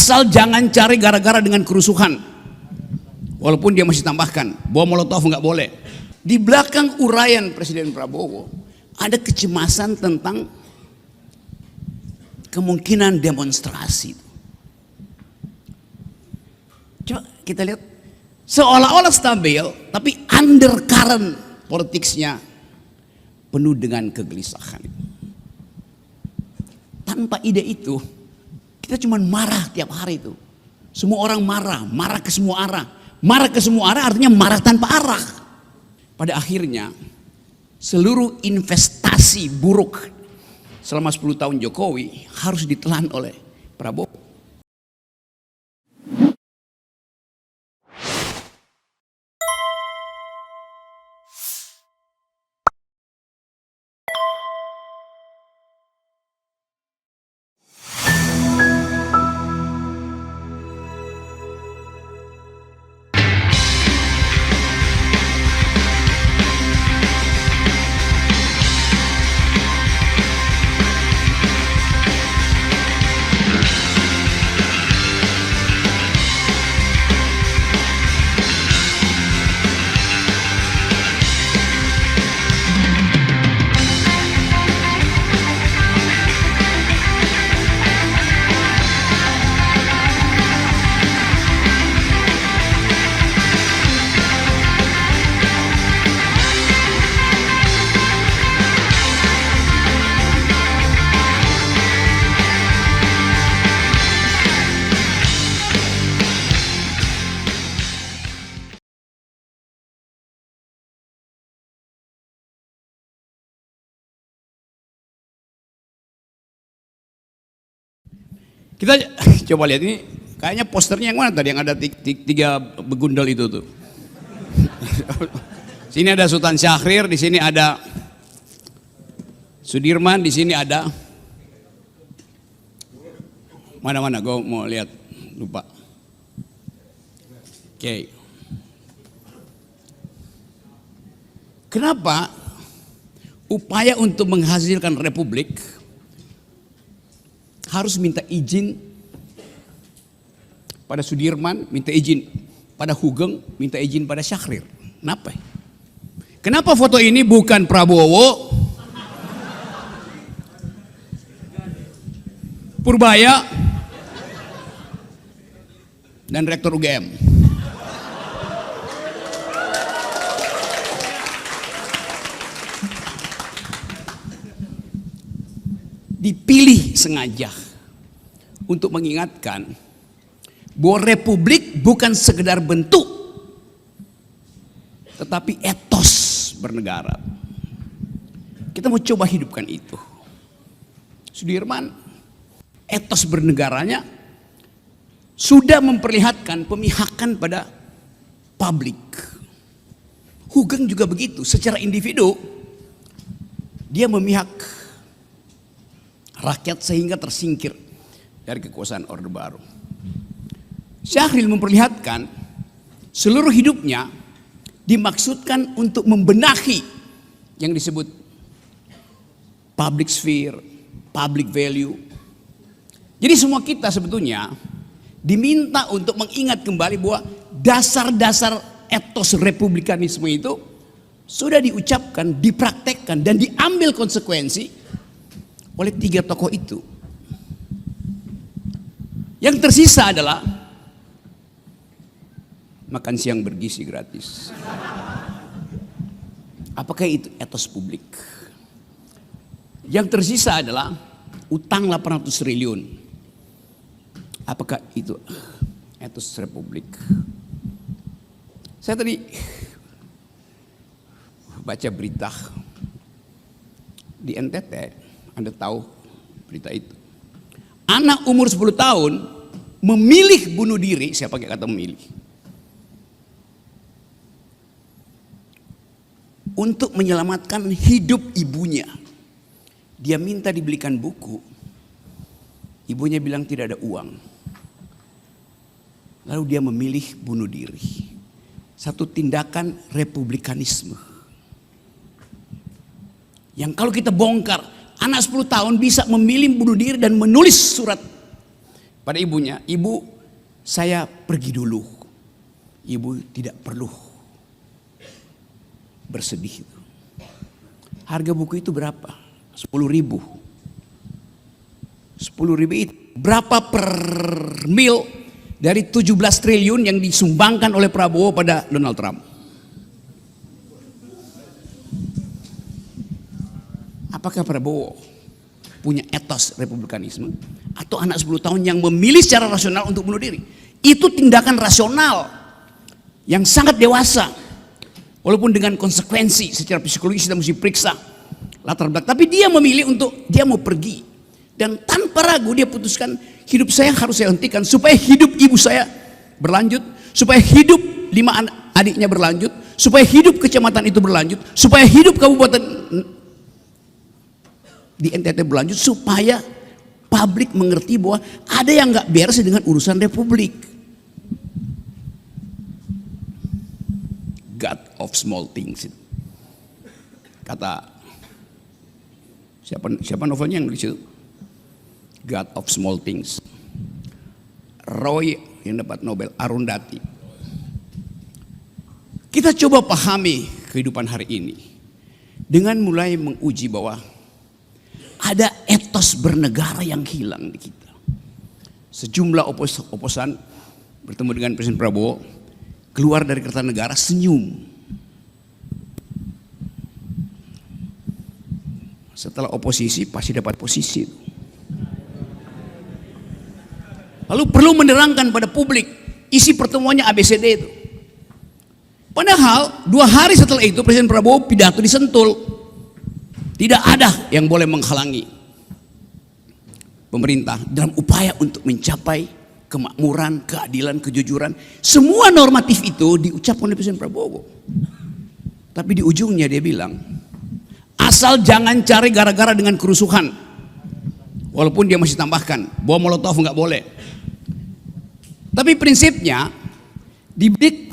Asal jangan cari gara-gara dengan kerusuhan. Walaupun dia masih tambahkan, bom molotov nggak boleh. Di belakang uraian Presiden Prabowo ada kecemasan tentang kemungkinan demonstrasi. Coba kita lihat, seolah-olah stabil, tapi undercurrent politiknya penuh dengan kegelisahan. Tanpa ide itu, kita cuma marah tiap hari itu. Semua orang marah, marah ke semua arah. Marah ke semua arah artinya marah tanpa arah. Pada akhirnya, seluruh investasi buruk selama 10 tahun Jokowi harus ditelan oleh Prabowo. Kita coba lihat ini, kayaknya posternya yang mana tadi yang ada tiga begundal itu tuh. Sini ada Sultan Syahrir, di sini ada Sudirman, di sini ada mana-mana, gue mau lihat, lupa. Oke. Kenapa upaya untuk menghasilkan republik harus minta izin pada Sudirman, minta izin pada Hugeng, minta izin pada Syahrir? Kenapa? Kenapa foto ini bukan Prabowo, Purbaya, dan Rektor UGM? Dipilih sengaja untuk mengingatkan bahwa republik bukan sekedar bentuk, tetapi etos bernegara. Kita mau coba hidupkan itu. Sudirman, etos bernegaranya sudah memperlihatkan pemihakan pada publik. Hugeng juga begitu, secara individu dia memihak rakyat sehingga tersingkir dari kekuasaan Orde Baru. Syahrir memperlihatkan seluruh hidupnya dimaksudkan untuk membenahi yang disebut public sphere, public value. Jadi semua kita sebetulnya diminta untuk mengingat kembali bahwa dasar-dasar etos republikanisme itu sudah diucapkan, dipraktekkan, dan diambil konsekuensi oleh tiga tokoh itu. Yang tersisa adalah makan siang bergizi gratis. Apakah itu etos publik? Yang tersisa adalah utang 800 triliun. Apakah itu etos republik? Saya tadi baca berita di NTT. Anda tahu berita itu. Anak umur 10 tahun memilih bunuh diri. Saya pakai kata memilih. Untuk menyelamatkan hidup ibunya. Dia minta dibelikan buku. Ibunya bilang tidak ada uang. Lalu dia memilih bunuh diri. Satu tindakan republikanisme. Yang kalau kita bongkar, anak 10 tahun bisa memilih bunuh diri dan menulis surat pada ibunya, "Ibu, saya pergi dulu. Ibu tidak perlu bersedih." Harga buku itu berapa? 10.000. 10.000 itu berapa per mil dari 17 triliun yang disumbangkan oleh Prabowo pada Donald Trump? Apakah Prabowo punya etos republikanisme atau anak 10 tahun yang memilih secara rasional untuk bunuh diri? Itu tindakan rasional yang sangat dewasa, walaupun dengan konsekuensi secara psikologis kita mesti periksa latar belakang. Tapi dia memilih untuk dia mau pergi, dan tanpa ragu dia putuskan, hidup saya harus saya hentikan supaya hidup ibu saya berlanjut, supaya hidup 5 adiknya berlanjut, supaya hidup kecamatan itu berlanjut, supaya hidup kabupaten di NTT berlanjut, supaya publik mengerti bahwa ada yang nggak beres dengan urusan republik. God of small things, kata siapa novelnya yang nulis itu? God of small things. Roy yang dapat Nobel, Arundhati. Kita coba pahami kehidupan hari ini dengan mulai menguji bahwa ada etos bernegara yang hilang di kita. Sejumlah oposan bertemu dengan Presiden Prabowo, keluar dari Kertanegara senyum. Setelah oposisi pasti dapat posisi. Lalu perlu menerangkan pada publik isi pertemuannya ABCD itu. Padahal 2 hari setelah itu Presiden Prabowo pidato di Sentul. Tidak ada yang boleh menghalangi pemerintah dalam upaya untuk mencapai kemakmuran, keadilan, kejujuran. Semua normatif itu diucapkan oleh Presiden Prabowo. Tapi di ujungnya dia bilang, asal jangan cari gara-gara dengan kerusuhan. Walaupun dia masih tambahkan, bom molotov nggak boleh. Tapi prinsipnya dibidik.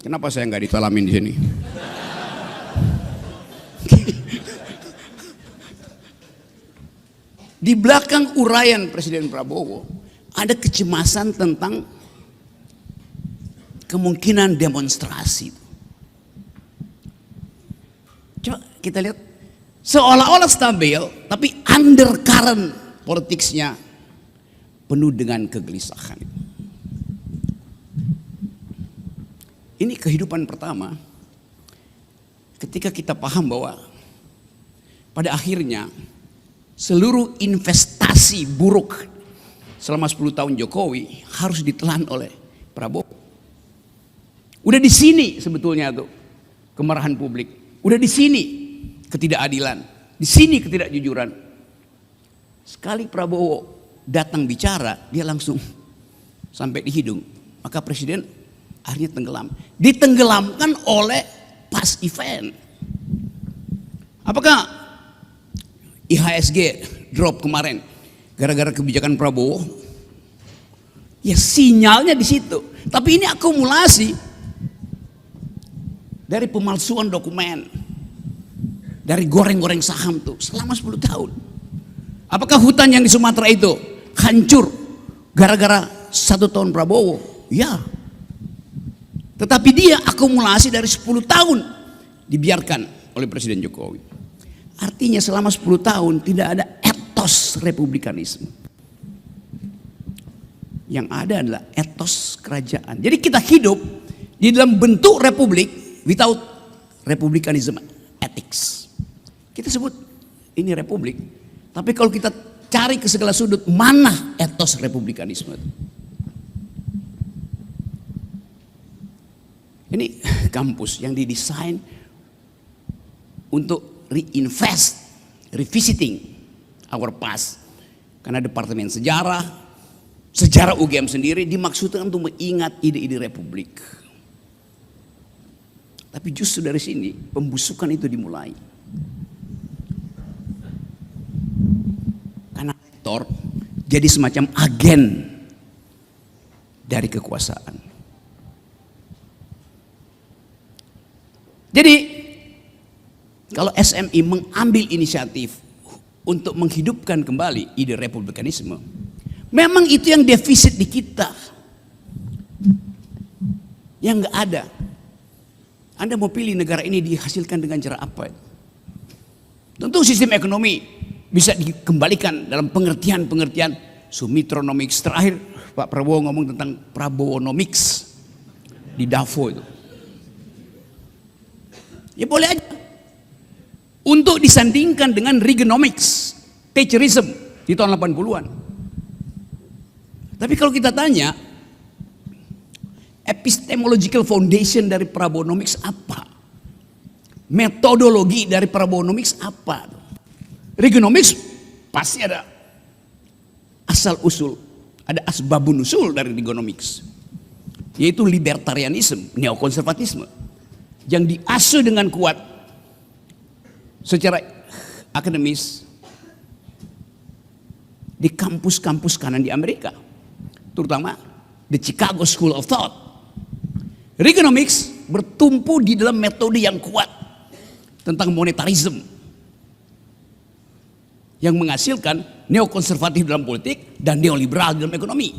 Kenapa saya nggak ditalamin di sini? Di belakang uraian Presiden Prabowo ada kecemasan tentang kemungkinan demonstrasi. Coba kita lihat, seolah-olah stabil, tapi undercurrent politiknya penuh dengan kegelisahan. Ini kehidupan pertama ketika kita paham bahwa pada akhirnya seluruh investasi buruk selama 10 tahun Jokowi harus ditelan oleh Prabowo. Udah di sini sebetulnya tuh kemarahan publik. Udah di sini ketidakadilan, di sini ketidakjujuran. Sekali Prabowo datang bicara, dia langsung sampai di hidung. Maka Presiden akhirnya tenggelam. Ditenggelamkan oleh pas event. Apakah IHSG drop kemarin gara-gara kebijakan Prabowo? Ya sinyalnya di situ. Tapi ini akumulasi dari pemalsuan dokumen, dari goreng-goreng saham tuh selama 10 tahun. Apakah hutan yang di Sumatera itu hancur gara-gara 1 tahun Prabowo? Ya. Tetapi dia akumulasi dari 10 tahun dibiarkan oleh Presiden Jokowi. Artinya selama 10 tahun tidak ada etos republikanisme. Yang ada adalah etos kerajaan. Jadi kita hidup di dalam bentuk republik without republikanism ethics. Kita sebut ini republik. Tapi kalau kita cari ke segala sudut, mana etos republikanisme itu? Ini kampus yang didesain untuk reinvest, revisiting our past. Karena Departemen Sejarah UGM sendiri dimaksudkan untuk mengingat ide-ide republik. Tapi justru dari sini pembusukan itu dimulai. Karena rektor jadi semacam agen dari kekuasaan. Jadi kalau SMI mengambil inisiatif untuk menghidupkan kembali ide republikanisme, memang itu yang defisit di kita, yang nggak ada. Anda mau pilih negara ini dihasilkan dengan cara apa? Tentu sistem ekonomi bisa dikembalikan dalam pengertian Sumitronomics. Terakhir Pak Prabowo ngomong tentang Prabowonomics di Davos itu. Ya boleh aja. Untuk disandingkan dengan Reaganomics, Thatcherism di tahun 80-an. Tapi kalau kita tanya, epistemological foundation dari Prabowonomics apa? Metodologi dari Prabowonomics apa? Reaganomics pasti ada asal usul, ada asbabun usul dari Reaganomics, yaitu libertarianisme, neokonservatisme, yang diasuh dengan kuat secara akademis di kampus-kampus kanan di Amerika, terutama the Chicago School of Thought. Reaganomics bertumpu di dalam metode yang kuat tentang monetarisme yang menghasilkan neokonservatif dalam politik dan neoliberal dalam ekonomi.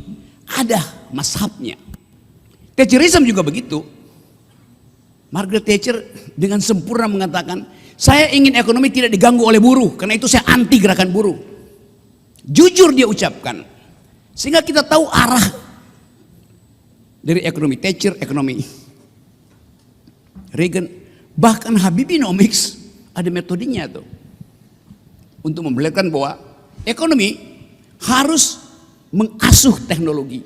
Ada mazhabnya. Thatcherism juga begitu. Margaret Thatcher dengan sempurna mengatakan, saya ingin ekonomi tidak diganggu oleh buruh, karena itu saya anti gerakan buruh. Jujur dia ucapkan, sehingga kita tahu arah dari ekonomi Thatcher, ekonomi Reagan, bahkan Habibinomics ada metodenya tuh untuk memperlihatkan bahwa ekonomi harus mengasuh teknologi.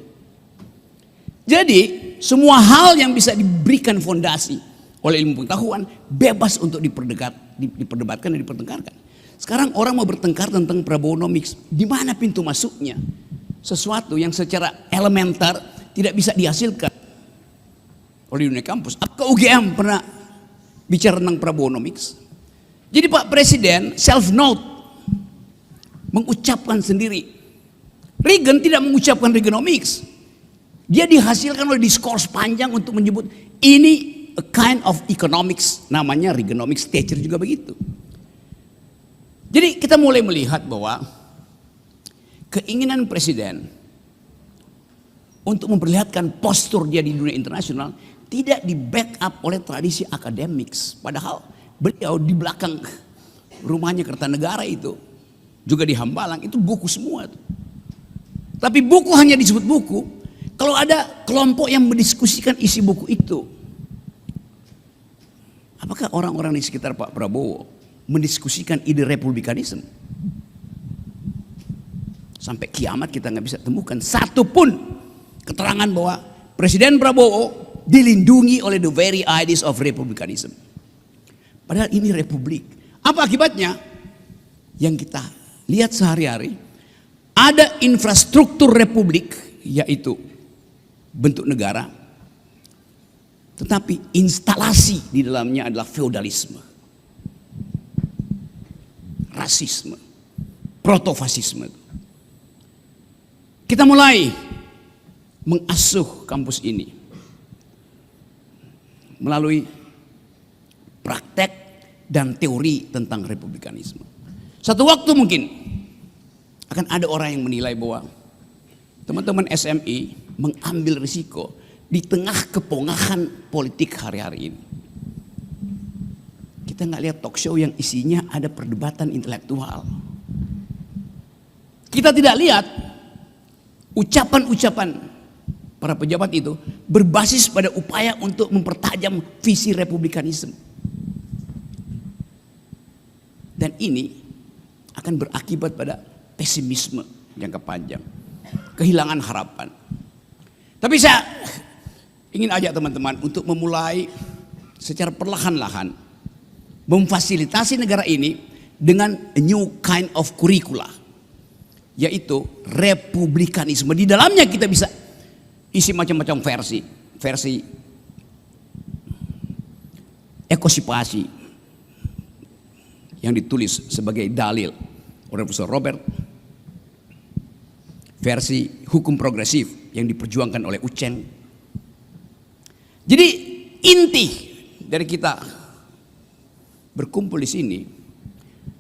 Jadi semua hal yang bisa diberikan fondasi oleh ilmu pengetahuan bebas untuk diperdebatkan dan dipertengkarkan. Sekarang orang mau bertengkar tentang Prabowonomics, di mana pintu masuknya? Sesuatu yang secara elementer tidak bisa dihasilkan oleh dunia kampus. Apakah UGM pernah bicara tentang Prabowonomics? Jadi Pak Presiden self-note, mengucapkan sendiri. Reagan tidak mengucapkan Reaganomics. Dia dihasilkan oleh diskurs panjang untuk menyebut ini a kind of economics, namanya Reaganomics. Thatcher juga begitu. Jadi kita mulai melihat bahwa keinginan presiden untuk memperlihatkan postur dia di dunia internasional tidak di backup oleh tradisi akademik. Padahal beliau di belakang rumahnya Kertanegara itu, juga di Hambalang, itu buku semua. Tapi buku hanya disebut buku kalau ada kelompok yang mendiskusikan isi buku itu. Apakah orang-orang di sekitar Pak Prabowo mendiskusikan ide republikanisme? Sampai kiamat kita nggak bisa temukan satu pun keterangan bahwa Presiden Prabowo dilindungi oleh the very ideas of republikanism. Padahal ini republik. Apa akibatnya? Yang kita lihat sehari-hari, ada infrastruktur republik, yaitu bentuk negara, tetapi instalasi di dalamnya adalah feodalisme, rasisme, protofasisme. Kita mulai mengasuh kampus ini melalui praktek dan teori tentang republikanisme. Satu waktu mungkin akan ada orang yang menilai bahwa teman-teman SMI mengambil risiko di tengah kepongahan politik hari-hari ini. Kita nggak lihat talk show yang isinya ada perdebatan intelektual. Kita tidak lihat ucapan-ucapan para pejabat itu berbasis pada upaya untuk mempertajam visi republikanisme. Dan ini akan berakibat pada pesimisme jangka panjang, kehilangan harapan. Tapi saya ingin ajak teman-teman untuk memulai secara perlahan-lahan memfasilitasi negara ini dengan a new kind of curricula, yaitu republikanisme. Di dalamnya kita bisa isi macam-macam versi ekosipasi yang ditulis sebagai dalil oleh Profesor Robert, versi hukum progresif yang diperjuangkan oleh Uceng. Jadi inti dari kita berkumpul di sini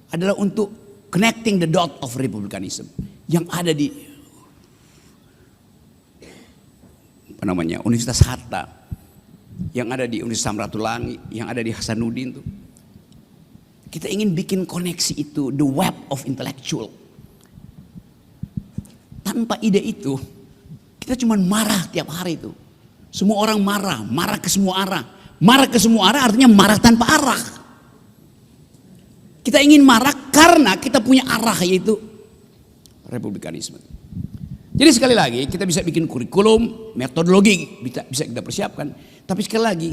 adalah untuk connecting the dot of republicanism yang ada di Universitas Hatta, yang ada di Universitas Samratulangi, yang ada di Hasanuddin tuh. Kita ingin bikin koneksi itu, the web of intellectual. Tanpa ide itu, kita cuma marah tiap hari itu. Semua orang marah, marah ke semua arah. Marah ke semua arah artinya marah tanpa arah. Kita ingin marah karena kita punya arah, yaitu republikanisme. Jadi sekali lagi kita bisa bikin kurikulum, metodologi bisa kita persiapkan. Tapi sekali lagi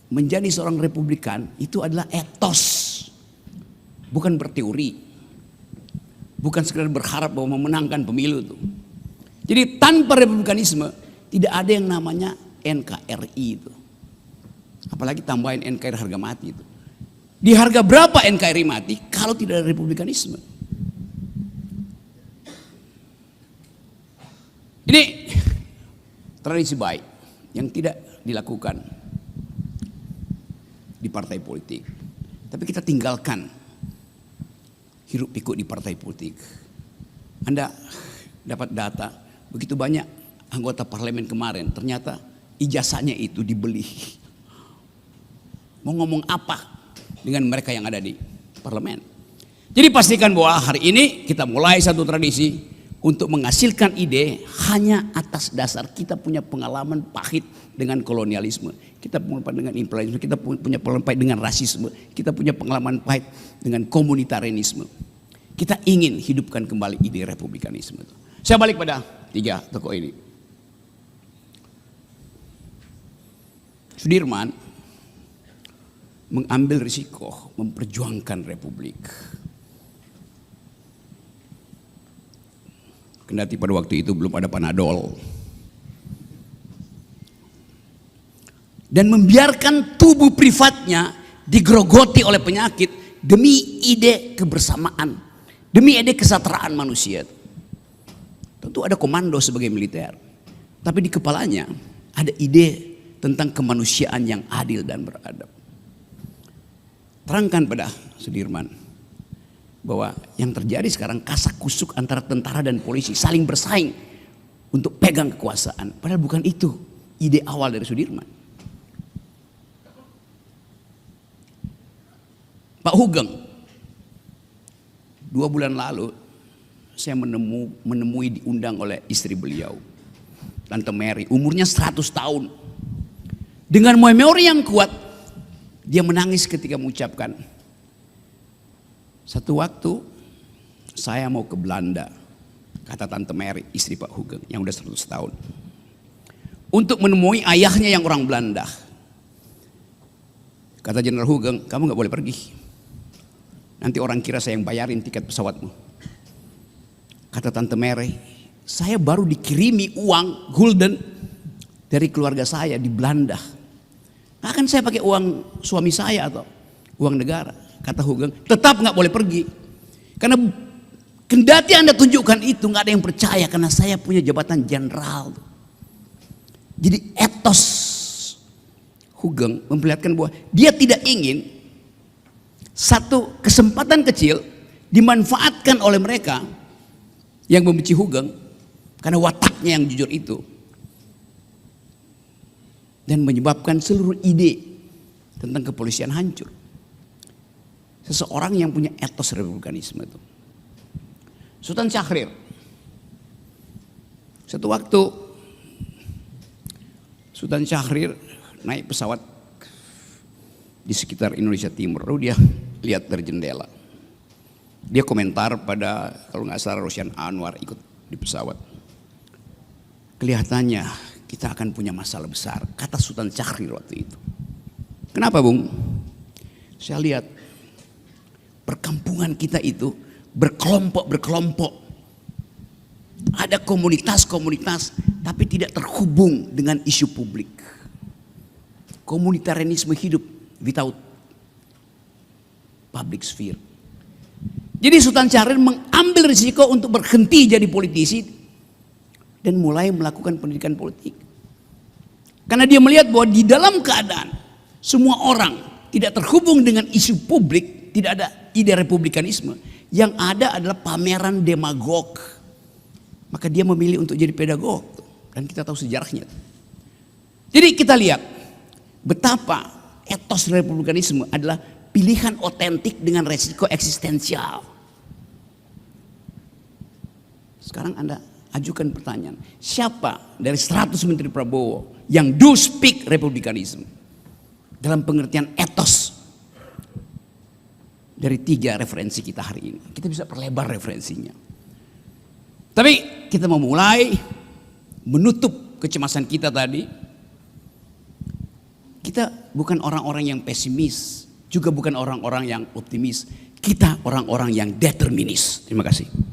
menjadi seorang republikan itu adalah etos, bukan berteori, bukan sekedar berharap bahwa memenangkan pemilu itu. Jadi tanpa republikanisme tidak ada yang namanya NKRI itu. Apalagi tambahin NKRI harga mati itu. Di harga berapa NKRI mati kalau tidak ada republikanisme? Ini tradisi baik yang tidak dilakukan di partai politik. Tapi kita tinggalkan hiruk pikuk di partai politik. Anda dapat data, begitu banyak anggota parlemen kemarin, ternyata ijazahnya itu dibeli. Mau ngomong apa dengan mereka yang ada di parlemen? Jadi pastikan bahwa hari ini kita mulai satu tradisi untuk menghasilkan ide hanya atas dasar kita punya pengalaman pahit dengan kolonialisme, kita punya dengan imperialisme, kita punya pengalaman pahit dengan rasisme, kita punya pengalaman pahit dengan komunitarianisme. Kita ingin hidupkan kembali ide republikanisme. Saya balik pada 3 tokoh ini. Sudirman mengambil risiko memperjuangkan republik. Kendati pada waktu itu belum ada Panadol. Dan membiarkan tubuh privatnya digerogoti oleh penyakit demi ide kebersamaan, demi ide kesetaraan manusia. Tentu ada komando sebagai militer, tapi di kepalanya ada ide tentang kemanusiaan yang adil dan beradab. Terangkan pada Sudirman bahwa yang terjadi sekarang kasak kusuk antara tentara dan polisi saling bersaing untuk pegang kekuasaan. Padahal bukan itu ide awal dari Sudirman. Pak Hugeng, 2 bulan lalu saya menemui diundang oleh istri beliau, Tante Mary, umurnya 100 tahun. Dengan memori yang kuat, dia menangis ketika mengucapkan, satu waktu saya mau ke Belanda, kata Tante Mary, istri Pak Hugeng yang udah 100 tahun, untuk menemui ayahnya yang orang Belanda. Kata Jenderal Hugeng, kamu gak boleh pergi, nanti orang kira saya yang bayarin tiket pesawatmu. Kata Tante Mary, saya baru dikirimi uang gulden dari keluarga saya di Belanda. Akan saya pakai uang suami saya atau uang negara. Kata Hugeng, tetap nggak boleh pergi. Karena kendati Anda tunjukkan itu nggak ada yang percaya karena saya punya jabatan jenderal. Jadi etos Hugeng memperlihatkan bahwa dia tidak ingin satu kesempatan kecil dimanfaatkan oleh mereka yang membenci Hugeng karena wataknya yang jujur itu, dan menyebabkan seluruh ide tentang kepolisian hancur. Seseorang yang punya etos republikanisme itu. Sultan Syahrir, satu waktu Sultan Syahrir naik pesawat di sekitar Indonesia Timur, lalu dia lihat dari jendela. Dia komentar pada, kalau nggak salah, Rosyan Anwar ikut di pesawat. Kelihatannya kita akan punya masalah besar, kata Sultan Syahrir waktu itu. Kenapa, Bung? Saya lihat perkampungan kita itu berkelompok-berkelompok. Ada komunitas-komunitas tapi tidak terhubung dengan isu publik. Komunitarianisme hidup without public sphere. Jadi Sultan Syahrir mengambil risiko untuk berhenti jadi politisi dan mulai melakukan pendidikan politik. Karena dia melihat bahwa di dalam keadaan semua orang tidak terhubung dengan isu publik, tidak ada ide republikanisme. Yang ada adalah pameran demagog. Maka dia memilih untuk jadi pedagog. Dan kita tahu sejarahnya. Jadi kita lihat betapa etos republikanisme adalah pilihan otentik dengan resiko eksistensial. Sekarang Anda ajukan pertanyaan, siapa dari 100 Menteri Prabowo yang do speak republikanisme dalam pengertian etos dari 3 referensi kita hari ini? Kita bisa perlebar referensinya. Tapi kita memulai menutup kecemasan kita tadi. Kita bukan orang-orang yang pesimis, juga bukan orang-orang yang optimis. Kita orang-orang yang determinis. Terima kasih.